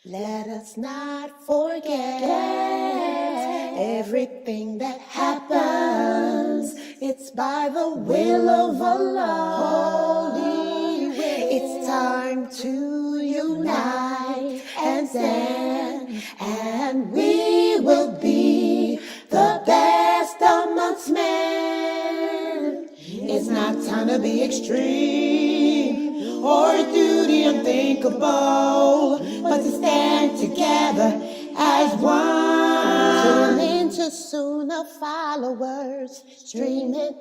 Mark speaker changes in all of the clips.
Speaker 1: Let us not forget everything that happens. It's by the will of Allah. Holy will. It's time to unite and stand, and we will be the best amongst men. It's not time to be extreme or do the unthinkable, but to stand together as one. Tune into Sunnahfollowers, stream it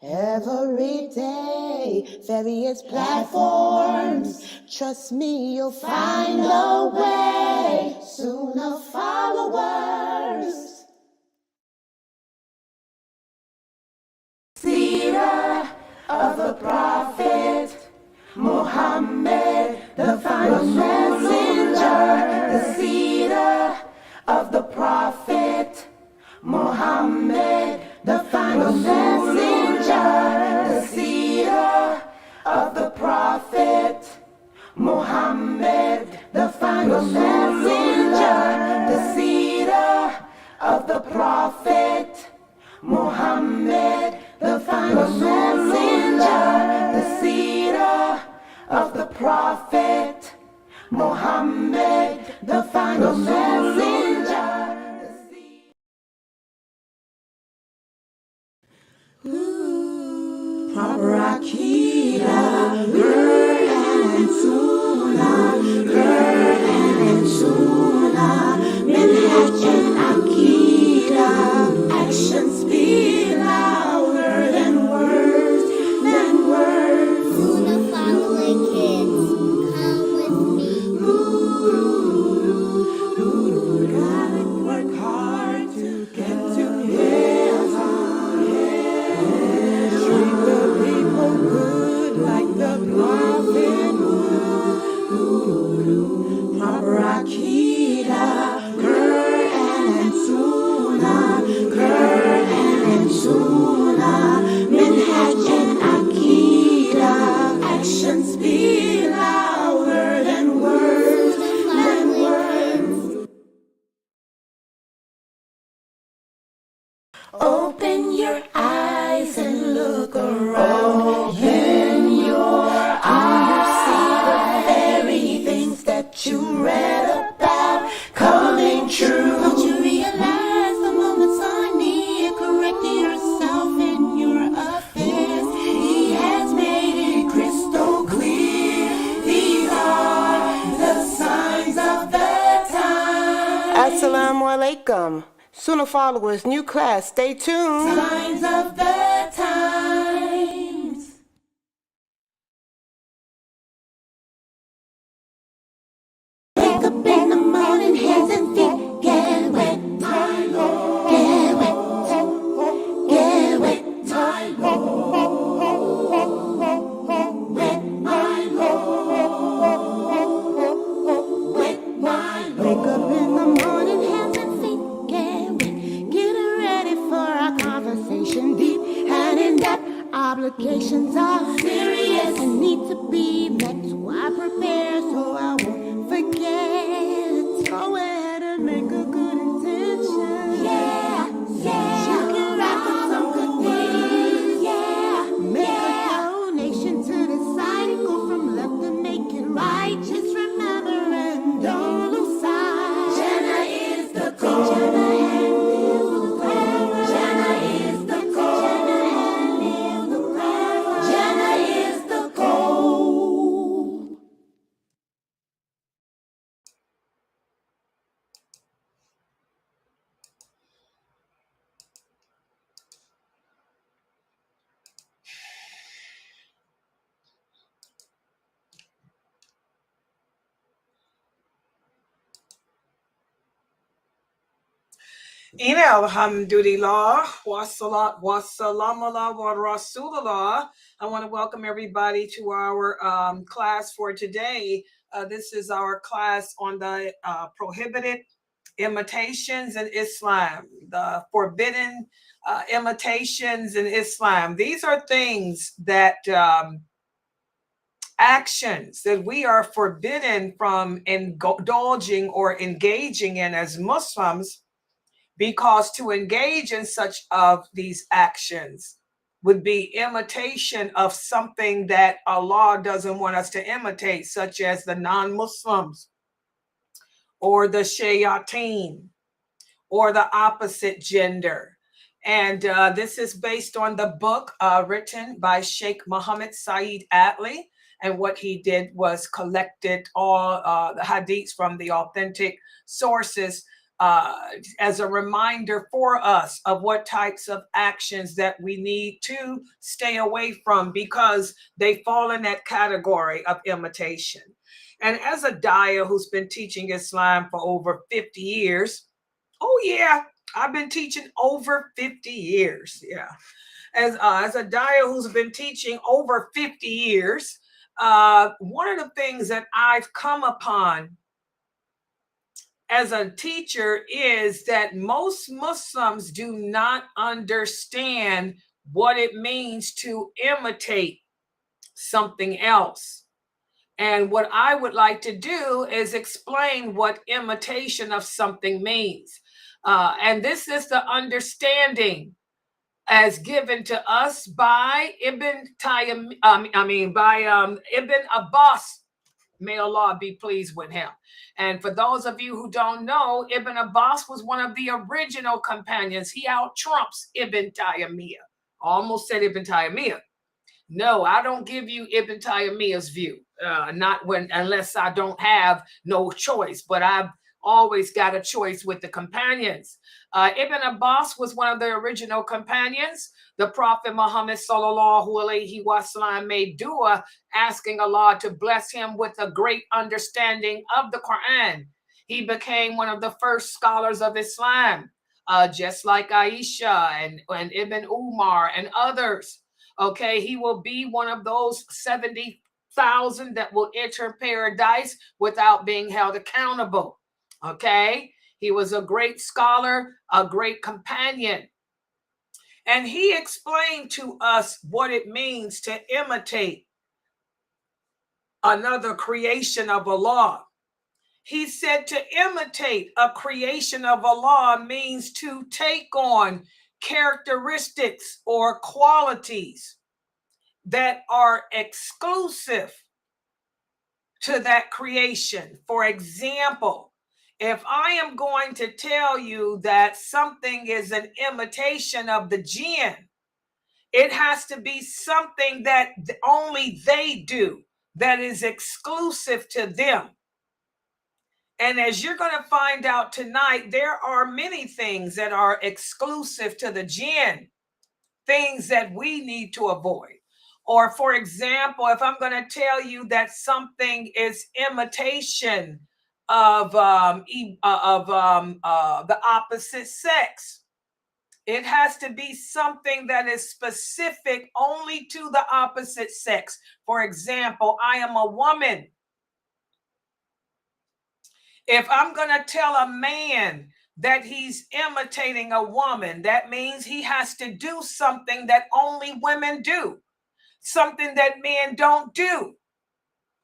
Speaker 1: every day, various platforms. Trust me, you'll find a way. Sunnahfollowers. Seerah of the Prophet Muhammad, the final messenger. The seerah of the Prophet Muhammad, the final messenger. The seerah of the Prophet Muhammad, the final messenger. The seerah of the Prophet Muhammad, the final messenger. The seerah of the Prophet Muhammad, the final messenger. Proper Aqidah, Quran and Sunnah, Quran and Sunnah, Minhaj and Aqidah. Actions speak louder than words,
Speaker 2: Sunnah following kids, come with me.
Speaker 1: Gotta work hard to get to heaven. Treat the people good like the prophet would. Proper Aqidah, Quran and Sunnah, Quran and Sunnah, Minhaj and Aqidah. Actions speak louder than words, Open your eyes and look around. Open your eyes. You see the very things that you read about coming true. Don't you realize the moments are near? Correcting yourself in your affairs. He has made it crystal clear. These are the signs of the time.
Speaker 3: Assalamu alaikum. Sunnah followers, new class, stay tuned.
Speaker 1: Signs of the times. Wake up in the morning, hands and feet get wet, my Lord. Get wet, get wet, my Lord. Wet, my Lord. Wet, my Lord. Wake up in the morning, hands and feet get wet. Get ready for our conversation, deep and in depth. Obligations are serious and need to be met. So I prepare so I won't forget. Go ahead and make a good intention. Yeah. You can wrap up some good things. Yeah. Make a donation to the side and go from left to make it right. Just remember and don't lose sight. Jannah is the goal. Jannah is the goal. Jannah is the goal.
Speaker 4: Alhamdulillah, wassalam ala wa rasulullah. I want to welcome everybody to our class for today. This is our class on the prohibited imitations in Islam, the forbidden imitations in Islam. These are things that actions that we are forbidden from indulging or engaging in as Muslims, because to engage in such of these actions would be imitation of something that Allah doesn't want us to imitate, such as the non-Muslims or the Shaytan or the opposite gender. And this is based on the book written by Sheikh Muhammad Saeed Atli. And what he did was collected all the hadiths from the authentic sources as a reminder for us of what types of actions that we need to stay away from, because they fall in that category of imitation. And as a daya who's been teaching Islam for over 50 years, oh yeah, I've been teaching over 50 years. Yeah. As a daya who's been teaching over 50 years, one of the things that I've come upon as a teacher is that most Muslims do not understand what it means to imitate something else. And what I would like to do is explain what imitation of something means. And this is the understanding as given to us by Ibn Abbas. May Allah be pleased with him. And for those of you who don't know, Ibn Abbas was one of the original companions. He out-trumps Ibn Taymiyyah. Almost said Ibn Taymiyyah. No, I don't give you Ibn Taymiyyah's view, unless I don't have no choice. But I've always got a choice with the companions. Ibn Abbas was one of the original companions. The Prophet Muhammad sallallahu alaihi wasallam made dua, asking Allah to bless him with a great understanding of the Quran. He became one of the first scholars of Islam, just like Aisha and Ibn Umar and others. Okay, he will be one of those 70,000 that will enter paradise without being held accountable. Okay, he was a great scholar, a great companion. And he explained to us what it means to imitate another creation of Allah. He said to imitate a creation of Allah means to take on characteristics or qualities that are exclusive to that creation. For example, if I am going to tell you that something is an imitation of the jinn, it has to be something that only they do, that is exclusive to them. And as you're going to find out tonight, there are many things that are exclusive to the jinn, things that we need to avoid. Or for example, if I'm going to tell you that something is imitation of the opposite sex, it has to be something that is specific only to the opposite sex. For example, I am a woman. If I'm going to tell a man that he's imitating a woman, that means he has to do something that only women do, something that men don't do.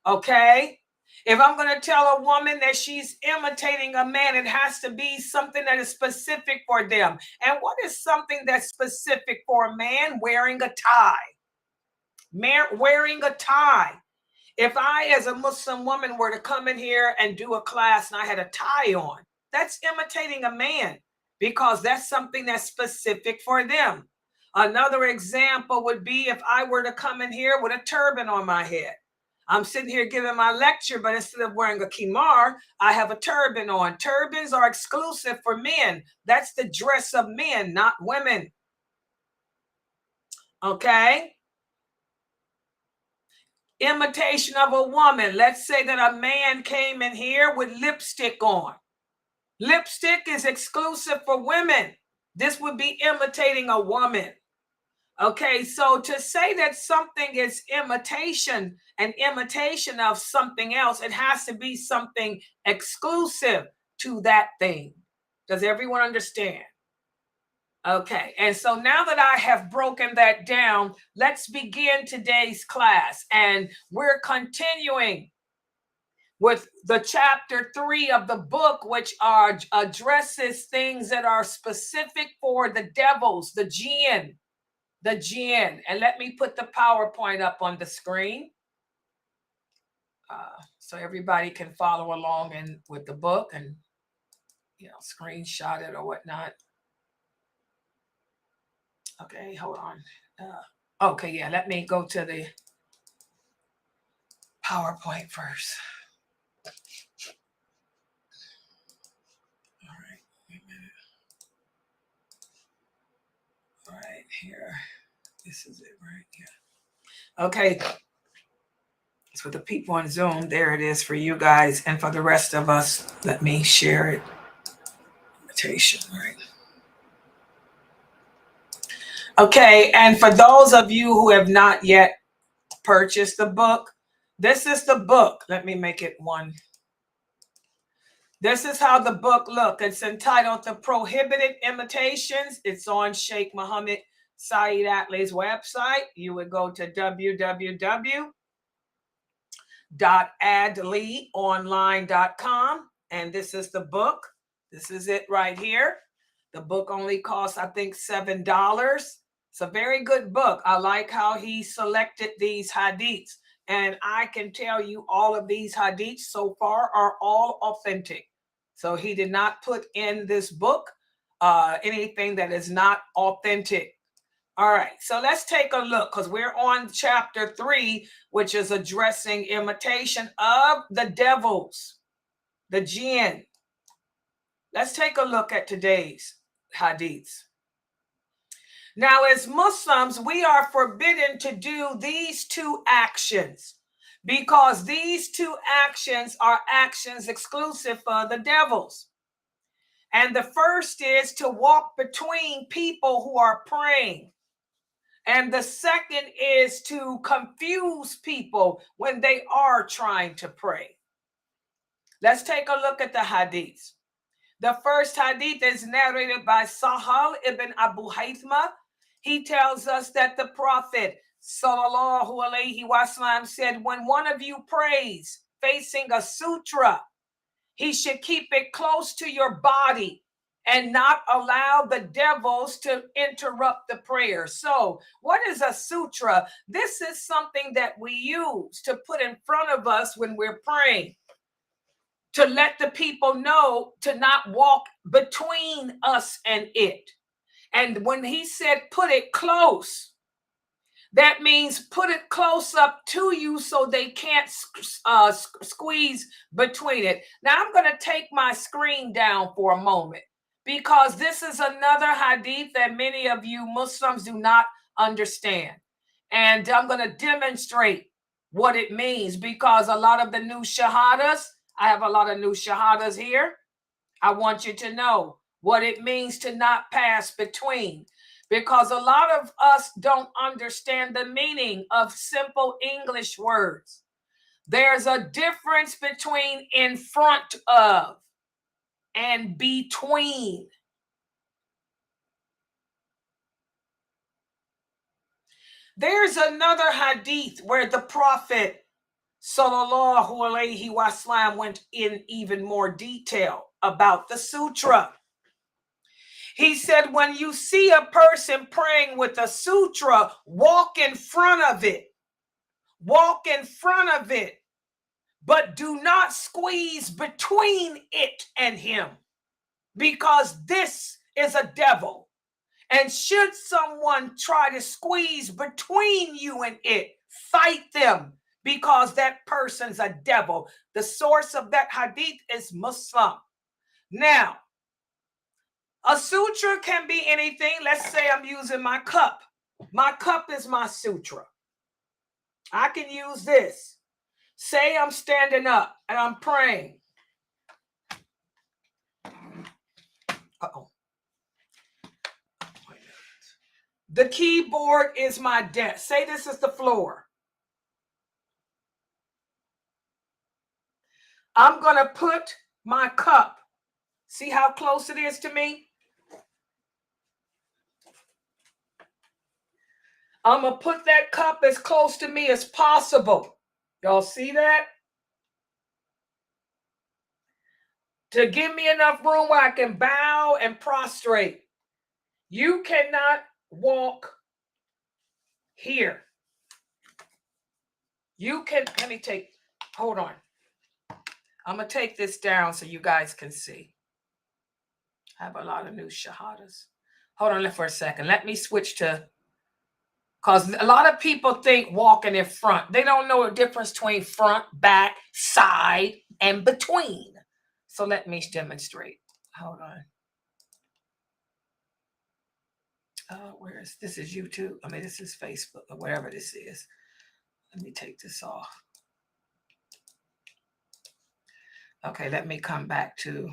Speaker 4: Okay? If I'm going to tell a woman that she's imitating a man, it has to be something that is specific for them. And what is something that's specific for a man? Wearing a tie. Wearing a tie. If I, as a Muslim woman, were to come in here and do a class and I had a tie on, that's imitating a man, because that's something that's specific for them. Another example would be if I were to come in here with a turban on my head. I'm sitting here giving my lecture, but instead of wearing a khimar, I have a turban on. Turbans are exclusive for men. That's the dress of men, not women. Okay? Imitation of a woman. Let's say that a man came in here with lipstick on. Lipstick is exclusive for women. This would be imitating a woman. Okay, so to say that something is imitation, an imitation of something else, it has to be something exclusive to that thing. Does everyone understand? Okay, and so now that I have broken that down, let's begin today's class. And we're continuing with the chapter 3 of the book, which addresses things that are specific for the devils, the jinn. And let me put the PowerPoint up on the screen so everybody can follow along with the book and screenshot it or whatnot. Okay, hold on. Okay, yeah, let me go to the PowerPoint first. All right, wait a minute. All right, here. This is it right here. Okay. So the people on Zoom, there it is for you guys. And for the rest of us, let me share it. Imitation, right? Okay, and for those of you who have not yet purchased the book, this is the book. Let me make it one. This is how the book looks. It's entitled The Prohibited Imitations. It's on Sheikh Muhammad Saeed Atlay's website. You would go to www.adleeonline.com, and this is the book. This is it right here. The book only costs, I think, $7. It's a very good book. I like how he selected these hadiths, and I can tell you all of these hadiths so far are all authentic. So he did not put in this book anything that is not authentic. All right, so let's take a look because we're on chapter 3, which is addressing imitation of the devils, the jinn. Let's take a look at today's hadiths. Now, as Muslims, we are forbidden to do these two actions because these two actions are actions exclusive for the devils. And the first is to walk between people who are praying. And the second is to confuse people when they are trying to pray. Let's take a look at the hadiths. The first hadith is narrated by Sahal ibn Abu Haythma. He tells us that the Prophet sallallahu alaihi wasallam said, when one of you prays facing a sutra, he should keep it close to your body and not allow the devils to interrupt the prayer. So what is a sutra? This is something that we use to put in front of us when we're praying, to let the people know to not walk between us and it. And when he said put it close, that means put it close up to you so they can't squeeze between it. Now I'm going to take my screen down for a moment because this is another hadith that many of you Muslims do not understand. And I'm going to demonstrate what it means because a lot of the new shahadas, I have a lot of new shahadas here. I want you to know what it means to not pass between, because a lot of us don't understand the meaning of simple English words. There's a difference between in front of and between. There's another hadith where the Prophet sallallahu alaihi wasallam went in even more detail about the sutra. He said, when you see a person praying with a sutra, walk in front of it. Walk in front of it, but do not squeeze between it and him, because this is a devil. And should someone try to squeeze between you and it, fight them, because that person's a devil. The source of that hadith is Muslim. Now, a sutra can be anything. Let's say I'm using my cup. My cup is my sutra. I can use this. Say I'm standing up and I'm praying. Uh-oh. The keyboard is my desk. Say this is the floor. I'm going to put my cup. See how close it is to me? I'm going to put that cup as close to me as possible. Y'all see that? To give me enough room where I can bow and prostrate. You cannot walk here. You can, hold on. I'm going to take this down so you guys can see. I have a lot of new shahadas. Hold on for a second. Let me switch to, because a lot of people think walking in front. They don't know the difference between front, back, side, and between. So let me demonstrate. Hold on. This is YouTube. I mean, this is Facebook or whatever this is. Let me take this off. Okay, let me come back to.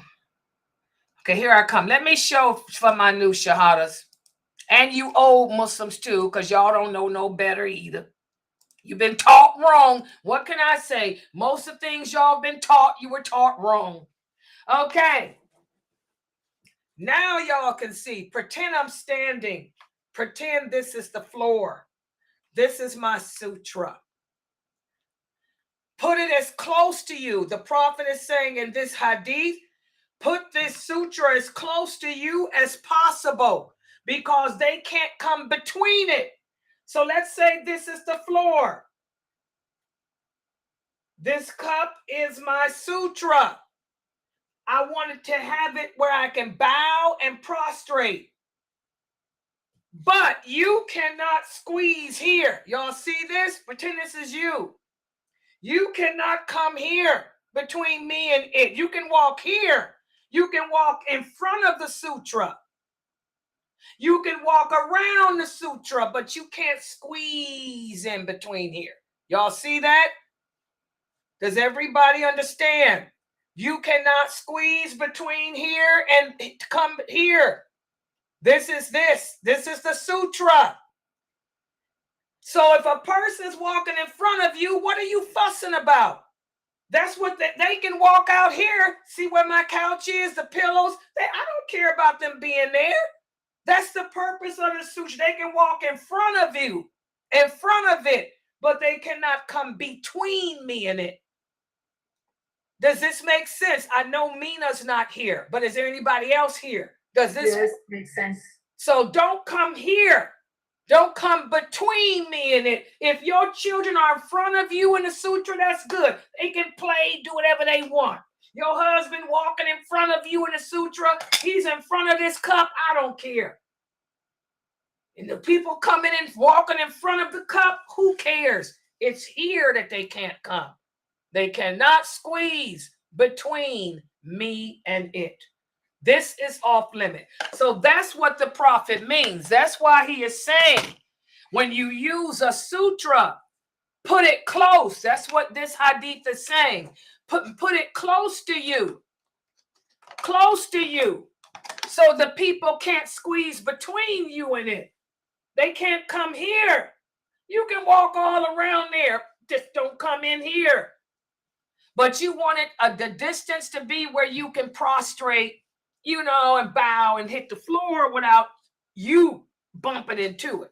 Speaker 4: Okay, here I come. Let me show for my new shahadas. And you old Muslims too, because y'all don't know no better either. You've been taught wrong. What can I say? Most of the things y'all been taught, you were taught wrong. Okay. Now y'all can see. Pretend I'm standing. Pretend this is the floor. This is my sutra. Put it as close to you. The Prophet is saying in this hadith, put this sutra as close to you as possible because they can't come between it. So let's say this is the floor. This cup is my sutra. I wanted to have it where I can bow and prostrate. But you cannot squeeze here. Y'all see this? Pretend this is you. You cannot come here between me and it. You can walk here. You can walk in front of the sutra. You can walk around the sutra, but you can't squeeze in between here. Y'all see that? Does everybody understand? You cannot squeeze between here and come here. This is the sutra. So if a person's walking in front of you, what are you fussing about? That's what they can walk out here. See where my couch is, the pillows. I don't care about them being there. That's the purpose of the sutra. They can walk in front of you, in front of it, but they cannot come between me and it. Does this make sense? I know Mina's not here, but is there anybody else here? Does this make sense? So don't come here. Don't come between me and it. If your children are in front of you in the sutra, that's good. They can play, do whatever they want. Your husband walking in front of you in the sutra, he's in front of this cup, I don't care. And the people coming in, walking in front of the cup, who cares? It's here that they can't come. They cannot squeeze between me and it. This is off limit. So that's what the Prophet means. That's why he is saying, when you use a sutra, put it close. That's what this hadith is saying. Put it close to you. Close to you. So the people can't squeeze between you and it. They can't come here. You can walk all around there. Just don't come in here. But you want it the distance to be where you can prostrate, and bow and hit the floor without you bumping into it.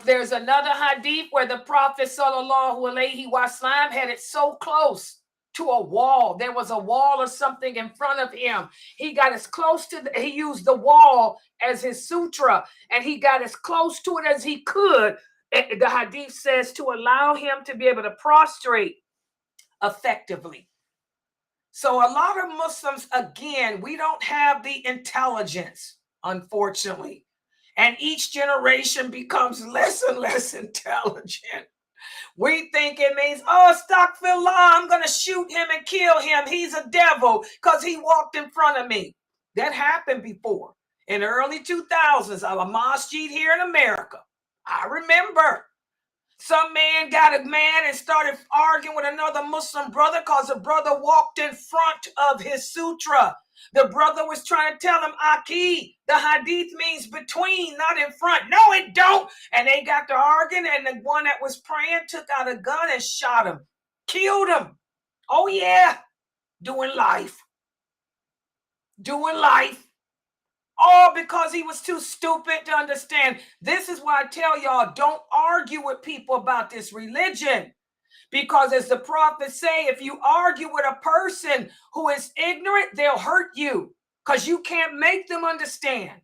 Speaker 4: There's another hadith where the Prophet sallallahu alaihi wasallam had it so close to a wall. There was a wall or something in front of him. He got as close to he used the wall as his sutra, and he got as close to it as he could. The hadith says to allow him to be able to prostrate effectively. So a lot of Muslims, again, we don't have the intelligence, unfortunately. And each generation becomes less and less intelligent. We think it means, astaghfirullah, I'm going to shoot him and kill him. He's a devil because he walked in front of me. That happened before. In the early 2000s, a masjid here in America. I remember. Some man got mad and started arguing with another Muslim brother because the brother walked in front of his sutra. The brother was trying to tell him, Aki, the hadith means between, not in front. No, it don't. And they got to arguing, and the one that was praying took out a gun and shot him. Killed him. Oh, yeah. Doing life. Doing life. All because he was too stupid to understand. This is why I tell y'all, don't argue with people about this religion. Because as the prophets say, if you argue with a person who is ignorant, they'll hurt you because you can't make them understand.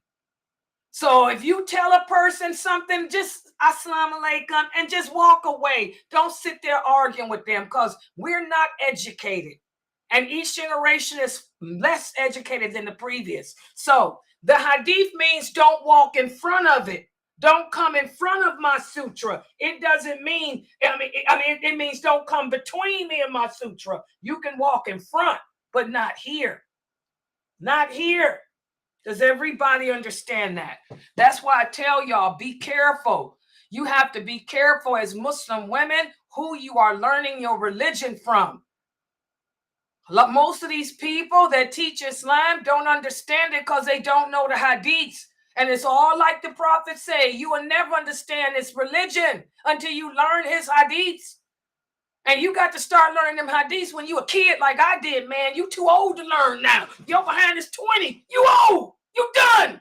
Speaker 4: So if you tell a person something, just assalamu alaikum and just walk away. Don't sit there arguing with them because we're not educated. And each generation is less educated than the previous. So the hadith means don't walk in front of it. Don't come in front of my sutra. It doesn't mean, it means don't come between me and my sutra. You can walk in front, but not here. Not here. Does everybody understand that? That's why I tell y'all, be careful. You have to be careful as Muslim women who you are learning your religion from. Most of these people that teach Islam don't understand it because they don't know the hadiths. And it's all like the prophet say, you will never understand this religion until you learn his hadiths. And you got to start learning them hadiths when you a kid like I did, man. You too old to learn now. Your behind is 20. You old. You done.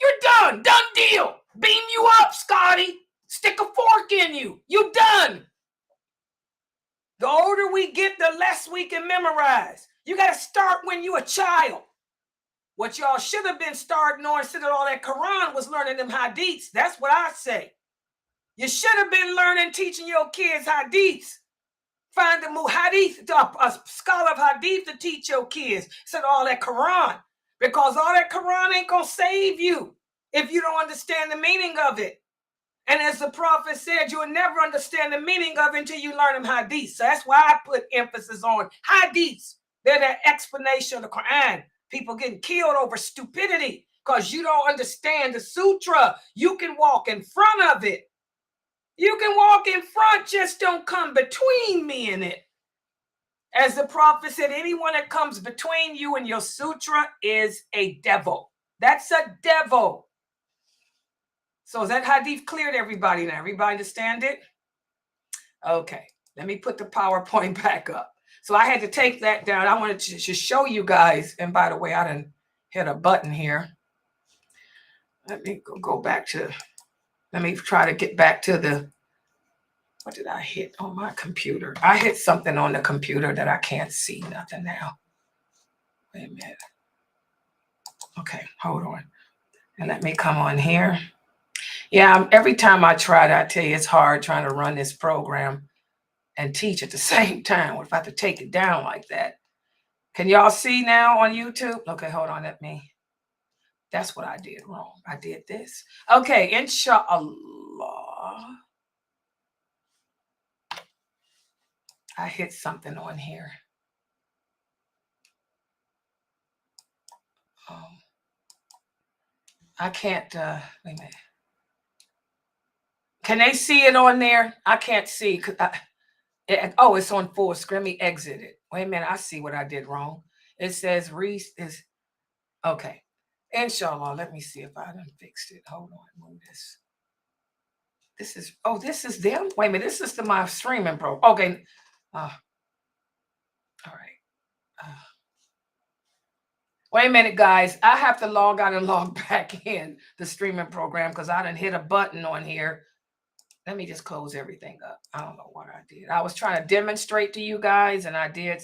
Speaker 4: You're done. Done deal. Beam you up, Scotty. Stick a fork in you. You done. The older we get, the less we can memorize. You got to start when you a child. What y'all should have been starting on instead of all that Quran was learning them hadiths. That's what I say. You should have been learning, teaching your kids hadiths. Find a muhadith, a scholar of hadith to teach your kids instead of all that Quran. Because all that Quran ain't going to save you if you don't understand the meaning of it. And as the prophet said, you'll never understand the meaning of it until you learn them hadiths. So that's why I put emphasis on hadiths. They're the explanation of the Quran. People getting killed over stupidity because you don't understand the sutra. You can walk in front of it. You can walk in front, just don't come between me and it. As the prophet said, anyone that comes between you and your sutra is a devil. That's a devil. So is that hadith clear to everybody now? Everybody understand it? Okay, let me put the PowerPoint back up. So I had to take that down. I wanted to show you guys. And by the way, I didn't hit a button here. Let me go back to, let me try to get back to the, what did I hit on my computer? I hit something on the computer that I can't see nothing now. Wait a minute. Okay, hold on. And let me come on here. Yeah, every time I try to, I tell you, it's hard trying to run this program and teach at the same time. What if I have to take it down like that? Can y'all see now on YouTube? Okay, hold on, that's what I did wrong. I did this. Okay, inshallah. I hit something on here. I can't, wait a minute. Can they see it on there? I can't see. Oh, it's on full screen. Let me exit it. Wait a minute. I see what I did wrong. It says Reese is, okay. Inshallah, let me see if I done fixed it. Hold on, move this. This is them? Wait a minute, this is my streaming pro. Okay. All right. Wait a minute, guys. I have to log out and log back in the streaming program because I done hit a button on here. Let me just close everything up. I don't know what I did. I was trying to demonstrate to you guys and I did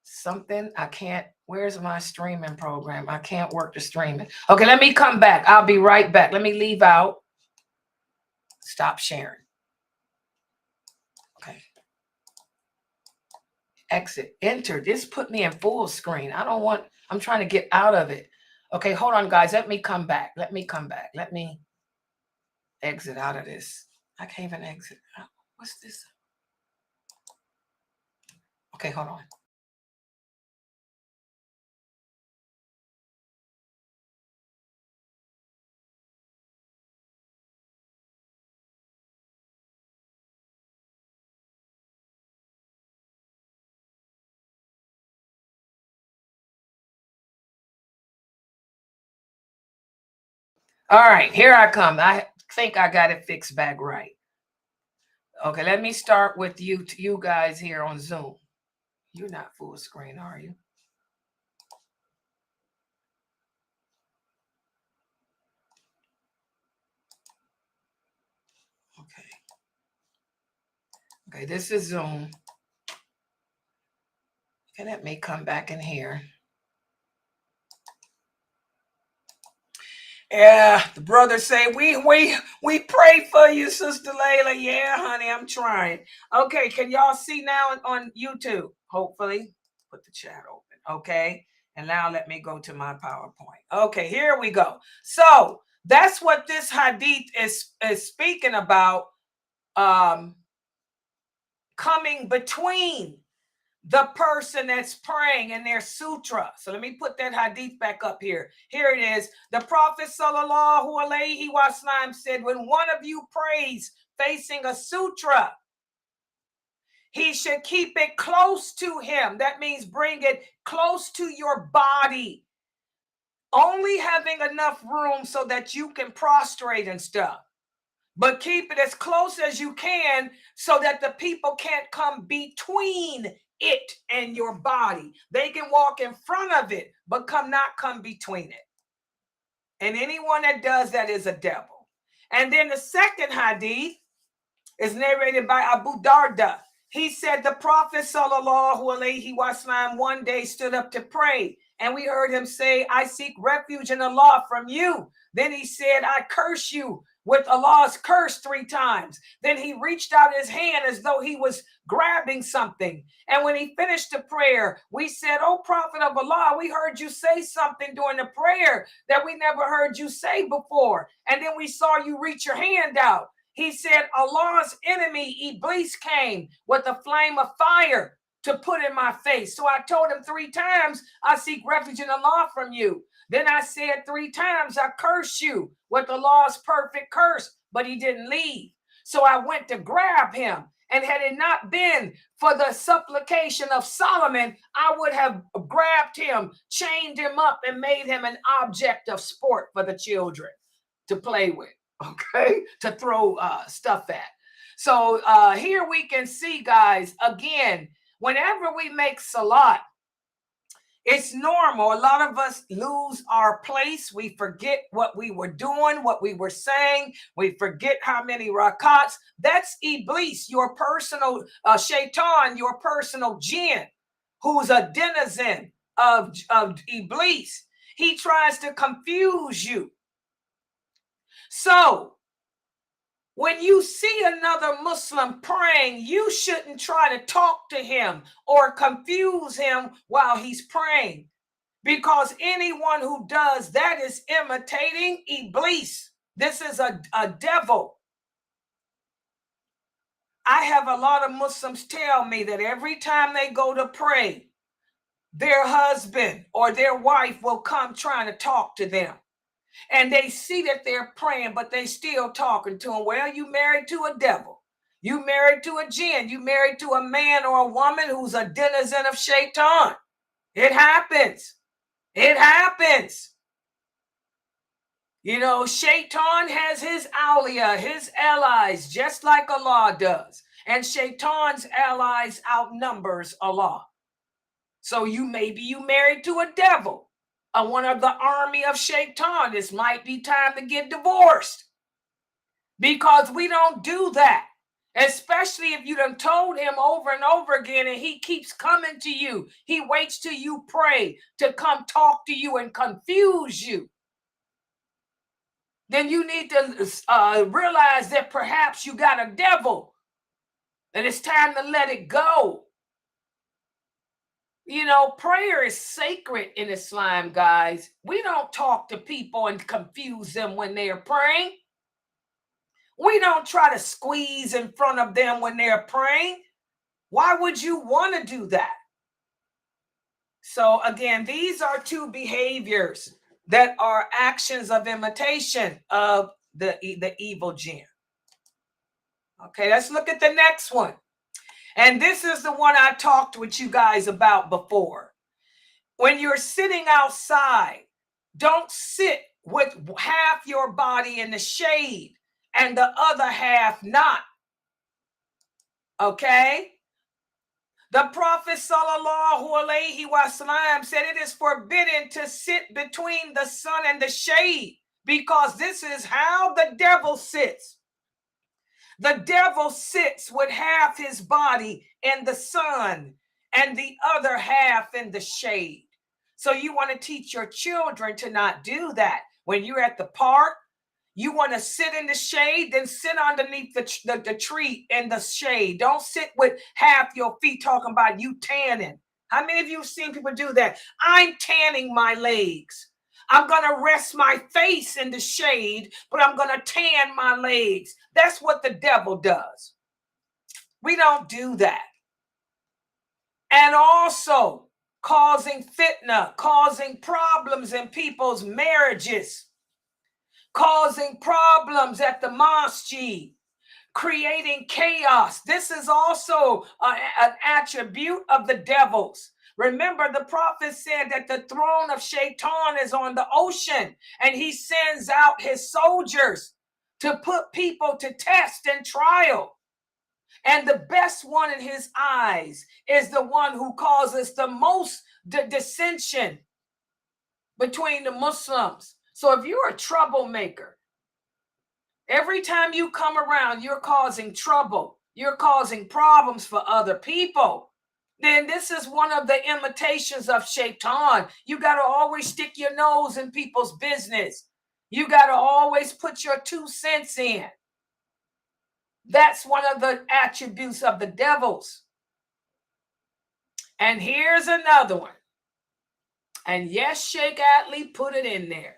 Speaker 4: something. I can't. Where's my streaming program? I can't work the streaming. Okay, let me come back. I'll be right back. Let me leave out. Stop sharing. Okay. Exit. Enter. This put me in full screen. I'm trying to get out of it. Okay, hold on, guys. Let me come back. Let me exit out of this. I can't even exit. What's this? Okay, hold on. All right, here I come. I think I got it fixed back right. Okay, let me start with you guys here on Zoom. You're not full screen, are you? Okay, this is Zoom. Okay, let me come back in here. Yeah, the brothers say, we pray for you, Sister Laila. Yeah, honey, I'm trying. Okay, can y'all see now on YouTube? Hopefully. Put the chat open. Okay. And now let me go to my PowerPoint. Okay, here we go. So that's what this hadith is speaking about. Coming between the person that's praying in their sutra. So let me put that hadith back up here. Here it is. The Prophet sallallahu alaihi wasallam said, when one of you prays facing a sutra, he should keep it close to him. That means bring it close to your body, only having enough room so that you can prostrate and stuff. But keep it as close as you can so that the people can't come between it and your body. They can walk in front of it, but not come between it. And anyone that does that is a devil. And then the second hadith is narrated by Abu Darda. He said the Prophet sallallahu alaihi wasallam one day stood up to pray, and we heard him say, I seek refuge in Allah from you. Then he said, I curse you with Allah's curse 3 times. Then he reached out his hand as though he was grabbing something. And when he finished the prayer, we said, oh, Prophet of Allah, we heard you say something during the prayer that we never heard you say before. And then we saw you reach your hand out. He said, Allah's enemy, Iblis, came with a flame of fire to put in my face. So I told him 3 times, I seek refuge in Allah from you. Then I said 3 times, I curse you with Allah's perfect curse, but he didn't leave. So I went to grab him. And had it not been for the supplication of Solomon, I would have grabbed him, chained him up, and made him an object of sport for the children to play with. Okay, to throw stuff at. So here we can see, guys, again, whenever we make salat, it's normal. A lot of us lose our place. We forget what we were doing, what we were saying. We forget how many rakats. That's Iblis, your personal Shaytan, your personal jinn, who's a denizen of Iblis. He tries to confuse you. So when you see another Muslim praying, you shouldn't try to talk to him or confuse him while he's praying, because anyone who does that is imitating Iblis. This is a devil. I have a lot of Muslims tell me that every time they go to pray, their husband or their wife will come trying to talk to them. And they see that they're praying, but they still talking to him. Well, you married to a devil. You married to a jinn. You married to a man or a woman who's a denizen of Shaytan. It happens. It happens. You know, Shaytan has his awliya, his allies, just like Allah does. And Shaytan's allies outnumbers Allah. So maybe you married to a devil. One of the army of Shaytan. This might be time to get divorced, because we don't do that, especially if you done told him over and over again and he keeps coming to you. He waits till you pray to come talk to you and confuse you. Then you need to realize that perhaps you got a devil and it's time to let it go. You know, prayer is sacred in Islam, guys. We don't talk to people and confuse them when they are praying. We don't try to squeeze in front of them when they're praying. Why would you want to do that? So again, these are 2 behaviors that are actions of imitation of the evil jinn. Okay, let's look at the next one. And this is the one I talked with you guys about before. When you're sitting outside, don't sit with half your body in the shade and the other half not. Okay? The Prophet sallallahu alaihi wasallam said it is forbidden to sit between the sun and the shade, because this is how the devil sits. The devil sits with half his body in the sun and the other half in the shade. So you want to teach your children to not do that. When you're at the park, you want to sit in the shade, then sit underneath the tree in the shade. Don't sit with half your feet talking about you tanning. How many of you have seen people do that? I'm tanning my legs. I'm going to rest my face in the shade, but I'm going to tan my legs. That's what the devil does. We don't do that. And also causing fitna, causing problems in people's marriages, causing problems at the masjid, creating chaos. This is also an attribute of the devils. Remember, the prophet said that the throne of Shaytan is on the ocean, and he sends out his soldiers to put people to test and trial. And the best one in his eyes is the one who causes the most dissension between the Muslims. So if you're a troublemaker, every time you come around, you're causing trouble, you're causing problems for other people, then this is one of the imitations of Shaytan. You got to always stick your nose in people's business. You got to always put your 2 cents in. That's one of the attributes of the devils. And here's another one. And yes, Sheikh Atlee put it in there.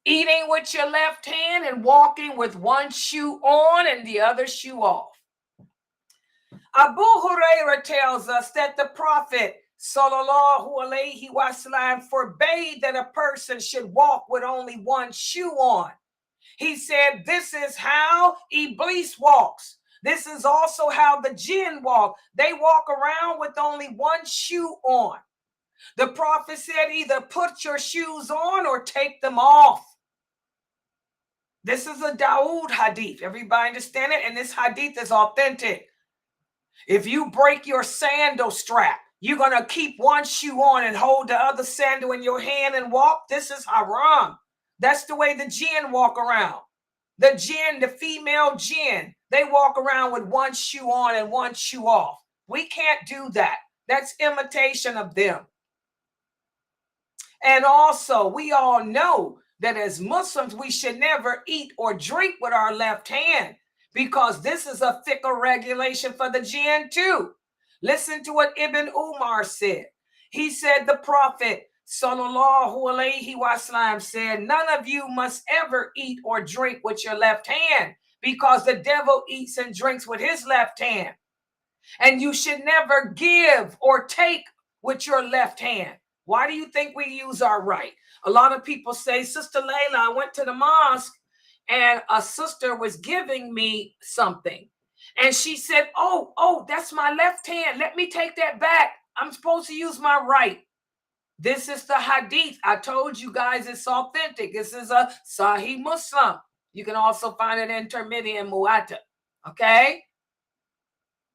Speaker 4: Eating with your left hand and walking with one shoe on and the other shoe off. Abu Hurairah tells us that the Prophet sallallahu alaihi wasallam forbade that a person should walk with only one shoe on. He said, this is how Iblis walks. This is also how the jinn walk. They walk around with only one shoe on. The Prophet said, either put your shoes on or take them off. This is a Dawood hadith. Everybody understand it? And this hadith is authentic. If you break your sandal strap, you're going to keep one shoe on and hold the other sandal in your hand and walk. This is haram. That's the way the jinn walk around. The jinn, the female jinn, they walk around with one shoe on and one shoe off. We can't do that. That's imitation of them. And also, we all know that as Muslims, we should never eat or drink with our left hand, because this is a fiqh regulation for the jinn too. Listen to what Ibn Umar said. He said, the Prophet sallallahu alaihi wasallam said, none of you must ever eat or drink with your left hand, because the devil eats and drinks with his left hand. And you should never give or take with your left hand. Why do you think we use our right? A lot of people say, Sister Layla, I went to the mosque and a sister was giving me something. And she said, oh, that's my left hand. Let me take that back. I'm supposed to use my right. This is the hadith. I told you guys it's authentic. This is a Sahih Muslim. You can also find it in Tirmidhi and Muwatta. Okay?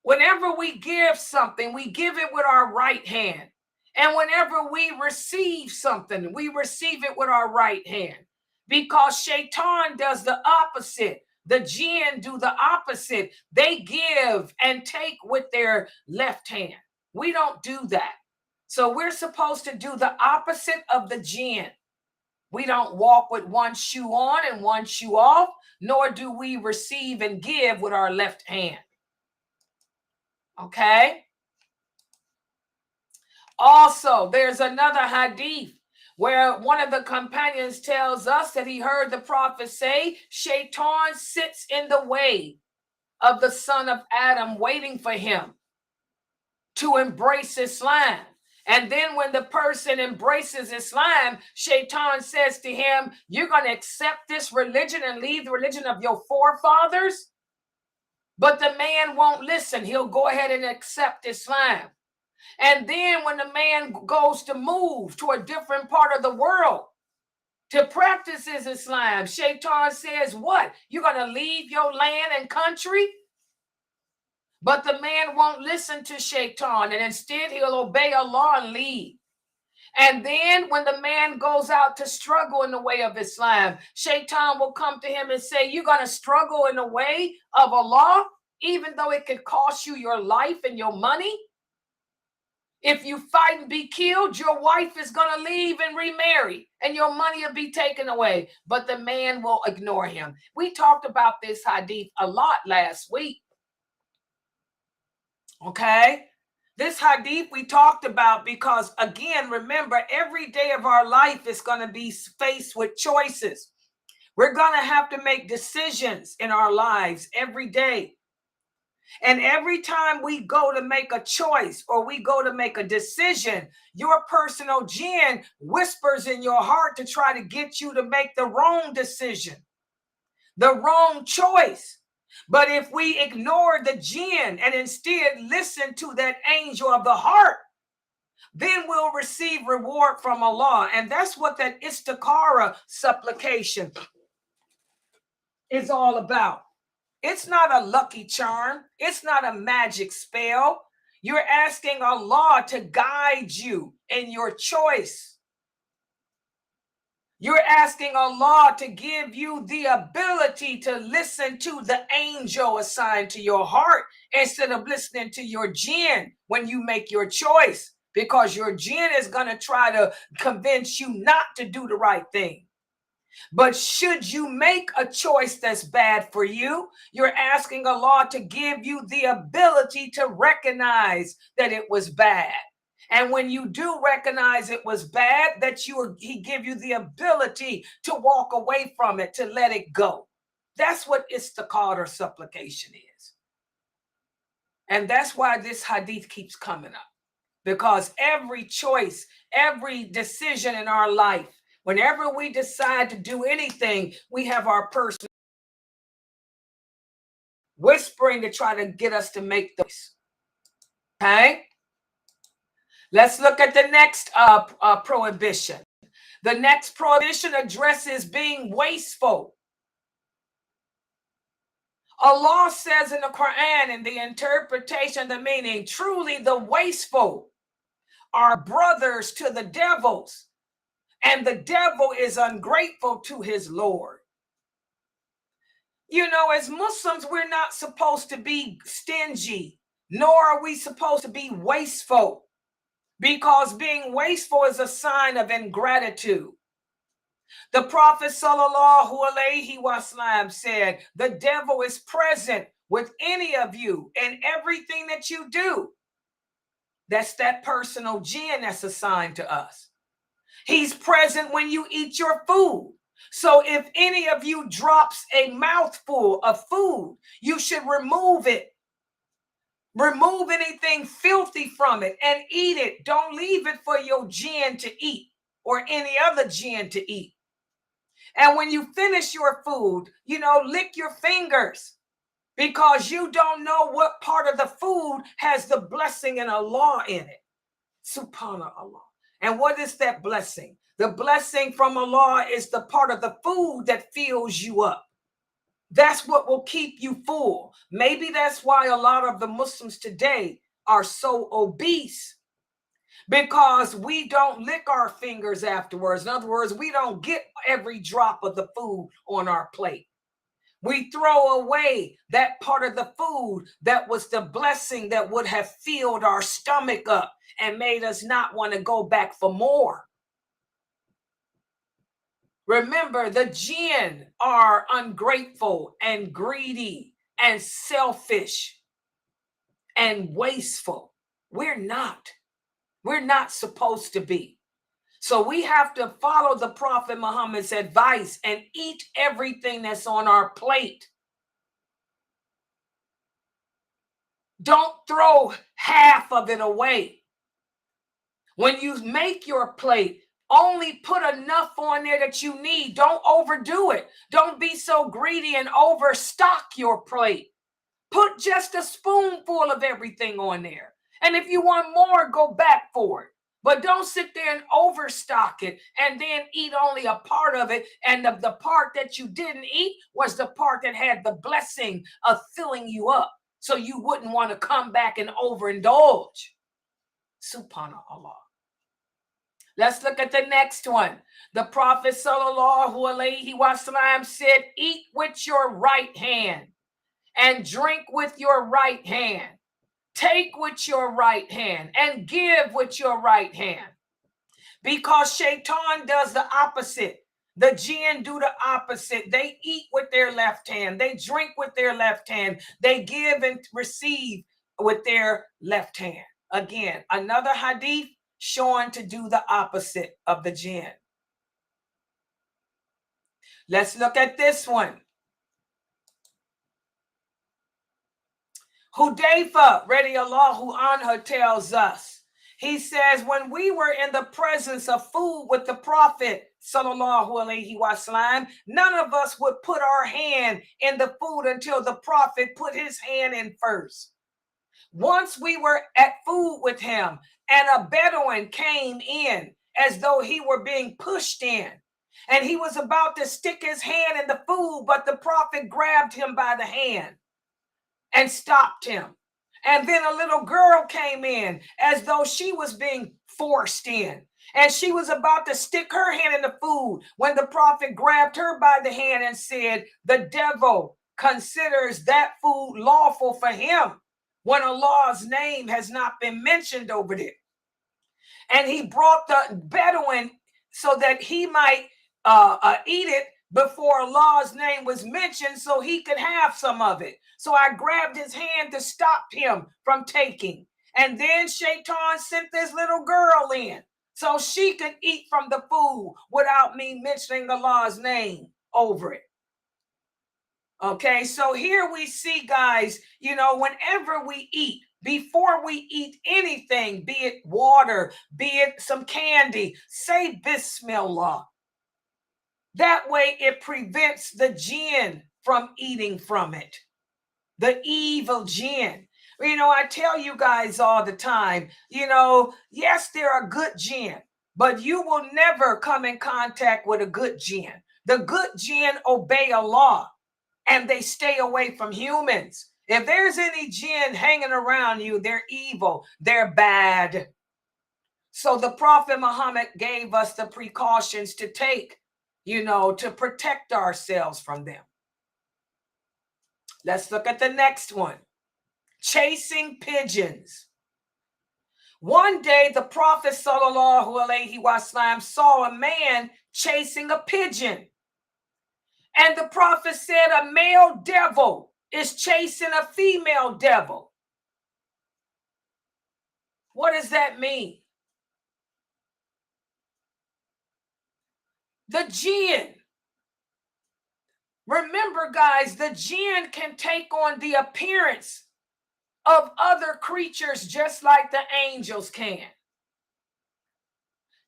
Speaker 4: Whenever we give something, we give it with our right hand. And whenever we receive something, we receive it with our right hand. Because Shaytan does the opposite. The jinn do the opposite. They give and take with their left hand. We don't do that. So we're supposed to do the opposite of the jinn. We don't walk with one shoe on and one shoe off, nor do we receive and give with our left hand. Okay? Also, there's another hadith where one of the companions tells us that he heard the Prophet say, Shaytan sits in the way of the son of Adam, waiting for him to embrace Islam. And then when the person embraces Islam, Shaytan says to him, you're going to accept this religion and leave the religion of your forefathers? But the man won't listen. He'll go ahead and accept Islam. And then when the man goes to move to a different part of the world to practice his Islam, Shaytan says, what? You're going to leave your land and country? But the man won't listen to Shaytan, and instead he'll obey Allah and leave. And then when the man goes out to struggle in the way of Islam, Shaytan will come to him and say, you're going to struggle in the way of Allah, even though it could cost you your life and your money. If you fight and be killed, your wife is going to leave and remarry, and your money will be taken away. But the man will ignore him. We talked about this hadith a lot last week. Okay? This hadith we talked about because, again, remember, every day of our life is going to be faced with choices. We're going to have to make decisions in our lives every day. And every time we go to make a choice or we go to make a decision, your personal jinn whispers in your heart to try to get you to make the wrong decision, the wrong choice. But if we ignore the jinn and instead listen to that angel of the heart, then we'll receive reward from Allah. And that's what that istikhara supplication is all about. It's not a lucky charm. It's not a magic spell. You're asking Allah to guide you in your choice. You're asking Allah to give you the ability to listen to the angel assigned to your heart instead of listening to your jinn when you make your choice, because your jinn is going to try to convince you not to do the right thing. But should you make a choice that's bad for you, you're asking Allah to give you the ability to recognize that it was bad. And when you do recognize it was bad, that He give you the ability to walk away from it, to let it go. That's what istikhara supplication is. And that's why this hadith keeps coming up. Because every choice, every decision in our life, whenever we decide to do anything, we have our person whispering to try to get us to make this. Okay? Let's look at the next prohibition. The next prohibition addresses being wasteful. Allah says in the Quran, in the interpretation, the meaning, truly the wasteful are brothers to the devils, and the devil is ungrateful to his Lord. You know, as Muslims, we're not supposed to be stingy, nor are we supposed to be wasteful, because being wasteful is a sign of ingratitude. The Prophet ﷺ said, the devil is present with any of you in everything that you do. That's that personal jinn that's assigned to us. He's present when you eat your food. So if any of you drops a mouthful of food, you should remove it. Remove anything filthy from it and eat it. Don't leave it for your jinn to eat or any other jinn to eat. And when you finish your food, lick your fingers, because you don't know what part of the food has the blessing and Allah in it. Subhanallah. And what is that blessing? The blessing from Allah is the part of the food that fills you up. That's what will keep you full. Maybe that's why a lot of the Muslims today are so obese, because we don't lick our fingers afterwards. In other words, we don't get every drop of the food on our plate. We throw away that part of the food that was the blessing that would have filled our stomach up and made us not want to go back for more. Remember, the jinn are ungrateful and greedy and selfish and wasteful. We're not supposed to be. So we have to follow the Prophet Muhammad's advice and eat everything that's on our plate. Don't throw half of it away. When you make your plate, only put enough on there that you need. Don't overdo it. Don't be so greedy and overstock your plate. Put just a spoonful of everything on there. And if you want more, go back for it. But don't sit there and overstock it and then eat only a part of it. And the part that you didn't eat was the part that had the blessing of filling you up, so you wouldn't want to come back and overindulge. Subhanallah. Let's look at the next one. The Prophet sallallahu alaihi wasallam said, eat with your right hand and drink with your right hand. Take with your right hand and give with your right hand. Because Shaytan does the opposite. The jinn do the opposite. They eat with their left hand. They drink with their left hand. They give and receive with their left hand. Again, another hadith showing to do the opposite of the jinn. Let's look at this one. Hudayfa, radiallahu anhu, tells us, he says, when we were in the presence of food with the Prophet, sallallahu alaihi wasallam, none of us would put our hand in the food until the Prophet put his hand in first. Once we were at food with him, and a Bedouin came in as though he were being pushed in, and he was about to stick his hand in the food, but the Prophet grabbed him by the hand and stopped him. And then a little girl came in as though she was being forced in, and she was about to stick her hand in the food when the Prophet grabbed her by the hand and said, the devil considers that food lawful for him when Allah's name has not been mentioned over it. And he brought the Bedouin so that he might eat it before Allah's name was mentioned so he could have some of it. So I grabbed his hand to stop him from taking. And then Shaytan sent this little girl in so she could eat from the food without me mentioning Allah's name over it. Okay, so here we see, guys, whenever we eat, before we eat anything, be it water, be it some candy, say Bismillah. That way it prevents the jinn from eating from it. The evil jinn. I tell you guys all the time, yes, there are good jinn, but you will never come in contact with a good jinn. The good jinn obey Allah and they stay away from humans. If there's any jinn hanging around you, they're evil, they're bad. So the Prophet Muhammad gave us the precautions to take, to protect ourselves from them. Let's look at the next one. Chasing pigeons. One day, the Prophet sallallahu alaihi wasallam saw a man chasing a pigeon. And the Prophet said a male devil is chasing a female devil. What does that mean? The jinn. Remember, guys, the jinn can take on the appearance of other creatures just like the angels can.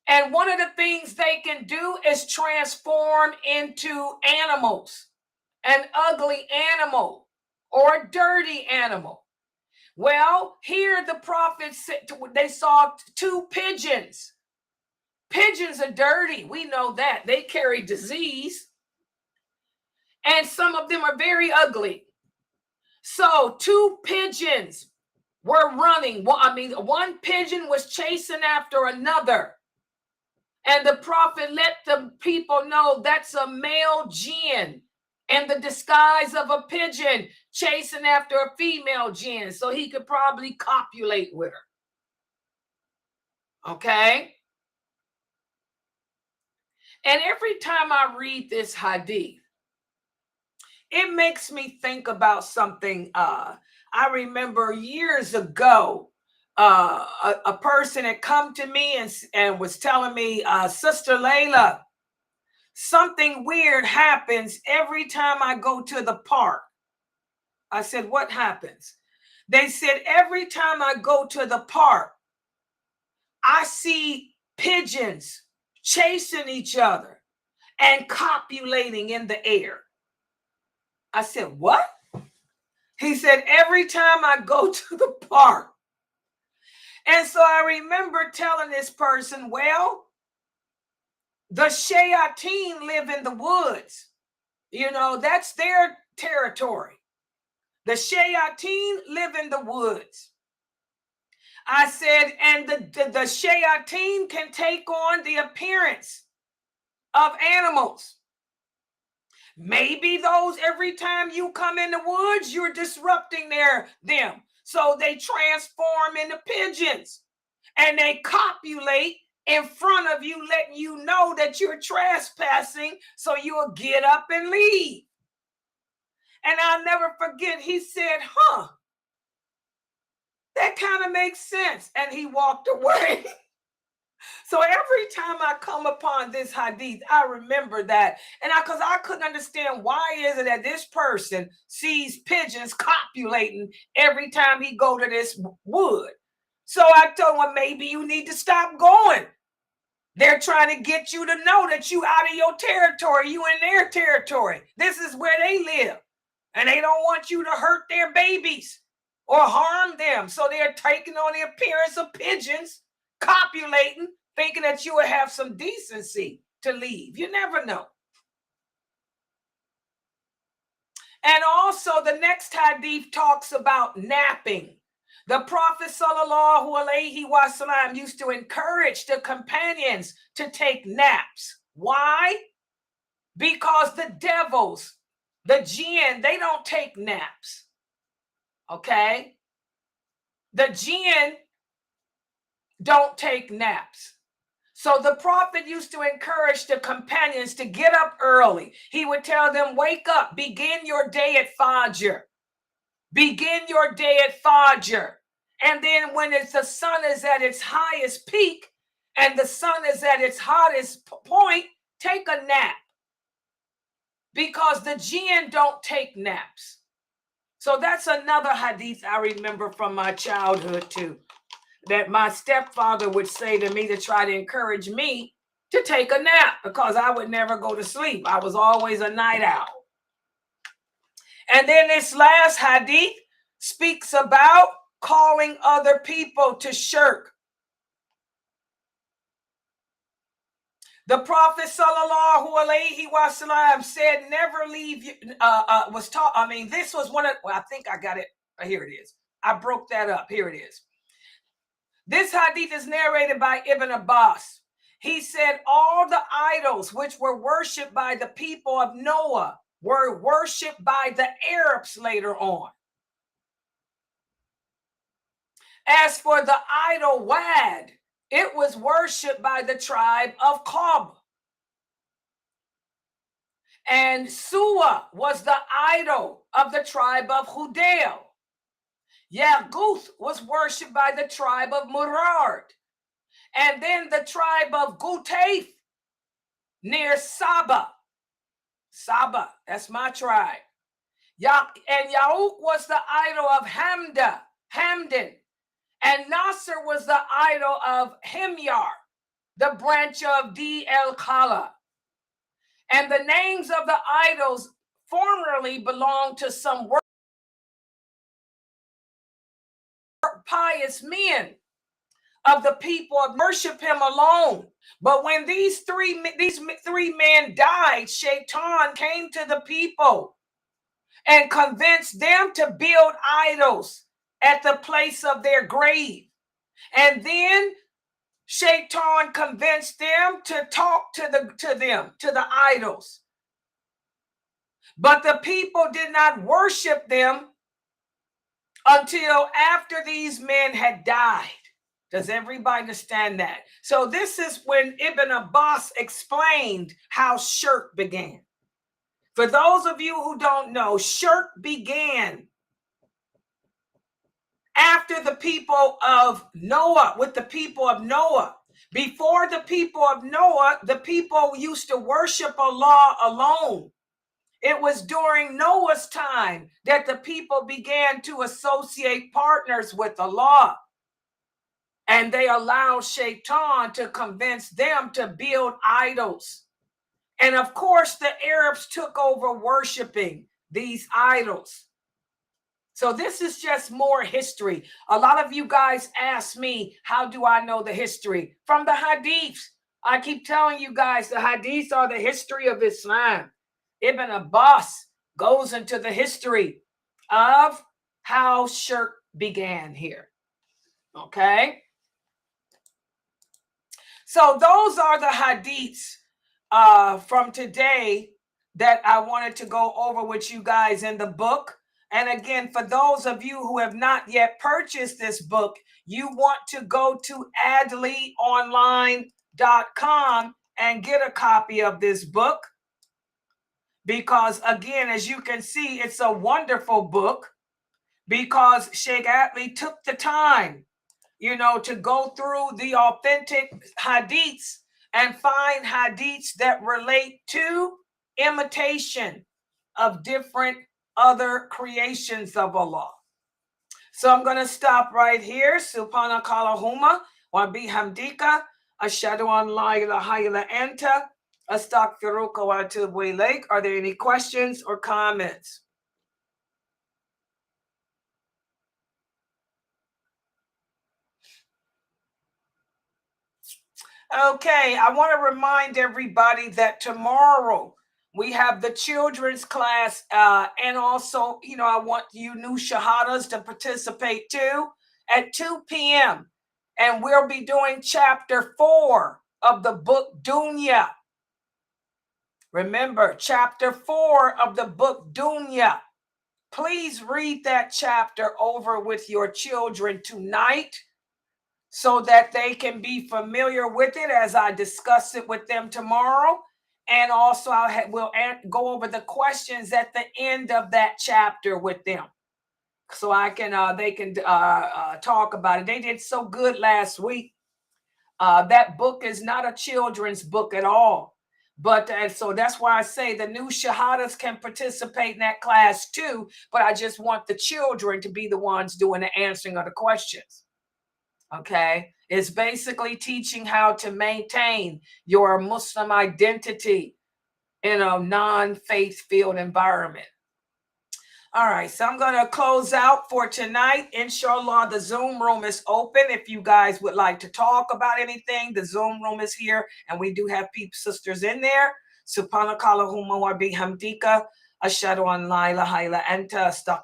Speaker 4: And one of the things they can do is transform into animals, an ugly animal or a dirty animal. Well, here the Prophet said they saw two pigeons. Pigeons are dirty. We know that. They carry disease. And some of them are very ugly. So two pigeons were running. One pigeon was chasing after another. And the Prophet let the people know that's a male jinn in the disguise of a pigeon chasing after a female jinn so he could probably copulate with her. Okay? And every time I read this hadith, it makes me think about something. I remember years ago, a person had come to me and was telling me, Sister Laila, something weird happens every time I go to the park. I said, what happens? They said, every time I go to the park, I see pigeons chasing each other and copulating in the air. I said, what? He said, every time I go to the park. And so I remember telling this person, well, the Shaytan live in the woods. That's their territory. The Shaytan live in the woods. I said, and the shayateen can take on the appearance of animals. Maybe those, every time you come in the woods, you're disrupting them. So they transform into pigeons and they copulate in front of you, letting you know that you're trespassing, so you'll get up and leave. And I'll never forget, he said, that kind of makes sense. And he walked away. So every time I come upon this hadith, I remember that. And because I couldn't understand, why is it that this person sees pigeons copulating every time he go to this wood? So I told him, well, maybe you need to stop going. They're trying to get you to know that you out of your territory, you in their territory. This is where they live. And they don't want you to hurt their babies or harm them. So they're taking on the appearance of pigeons, copulating, thinking that you would have some decency to leave. You never know. And also the next hadith talks about napping. The Prophet sallallahu alaihi wasallam used to encourage the companions to take naps. Why? Because the devils, the jinn, they don't take naps. Okay? The jinn don't take naps. So the Prophet used to encourage the companions to get up early. He would tell them, wake up, begin your day at Fajr. Begin your day at Fajr. And then when the sun is at its highest peak and the sun is at its hottest point, take a nap. Because the jinn don't take naps. So that's another hadith I remember from my childhood too, that my stepfather would say to me to try to encourage me to take a nap, because I would never go to sleep. I was always a night owl. And then this last hadith speaks about calling other people to shirk. The Prophet sallallahu alaihi wasallam said, never leave, this was one of, well, I think I got it. Here it is. I broke that up. Here it is. This hadith is narrated by Ibn Abbas. He said, all the idols which were worshipped by the people of Noah were worshipped by the Arabs later on. As for the idol Wad, it was worshipped by the tribe of Qab. And Suwa was the idol of the tribe of Hudayl. Yaguth was worshipped by the tribe of Murad. And then the tribe of Gutaif near Saba. Saba, that's my tribe. And Yauk was the idol of Hamdan. And Nasr was the idol of Himyar, the branch of D-El-Khala. And the names of the idols formerly belonged to some pious men of the people of worship him alone. But when these three men died, Shaytan came to the people and convinced them to build idols at the place of their grave. And then Shaytan convinced them to talk to the idols. But the people did not worship them until after these men had died. Does everybody understand that? So this is when Ibn Abbas explained how shirk began. For those of you who don't know, shirk began after the people of Noah, with the people of Noah. Before the people of Noah, the people used to worship Allah alone. It was during Noah's time that the people began to associate partners with Allah. And they allowed Shaytan to convince them to build idols. And of course, the Arabs took over worshiping these idols. So this is just more history. A lot of you guys ask me, how do I know the history? From the hadiths. I keep telling you guys, the hadiths are the history of Islam. Ibn Abbas goes into the history of how shirk began here. Okay. So those are the hadiths from today that I wanted to go over with you guys in the book. And again, for those of you who have not yet purchased this book, you want to go to adleyonline.com and get a copy of this book. Because again, as you can see, it's a wonderful book because Sheikh Adley took the time, to go through the authentic hadiths and find hadiths that relate to imitation of different other creations of Allah. So I'm going to stop right here. Subhanakallahumma wa bihamdika ashhadu an la ilaha illa anta astaghfiruka wa atubu ilayk. Are there any questions or comments? Okay, I want to remind everybody that tomorrow we have the children's class, and also, I want you new shahadas to participate too at 2 p.m. And we'll be doing chapter 4 of the book Dunya. Remember, chapter 4 of the book Dunya. Please read that chapter over with your children tonight, so that they can be familiar with it as I discuss it with them tomorrow. And also we'll go over the questions at the end of that chapter with them, so they can talk about it. They did so good last week. That book is not a children's book at all. But so that's why I say the new shahadas can participate in that class too. But I just want the children to be the ones doing the answering of the questions. Okay, it's basically teaching how to maintain your Muslim identity in a non-faith-filled environment. All right, so I'm going to close out for tonight. Inshallah, the Zoom room is open. If you guys would like to talk about anything, the Zoom room is here, and we do have sisters in there. Subhanakallahumma wa bihamdika ashhadu an la ilaha illa anta astaghfiruka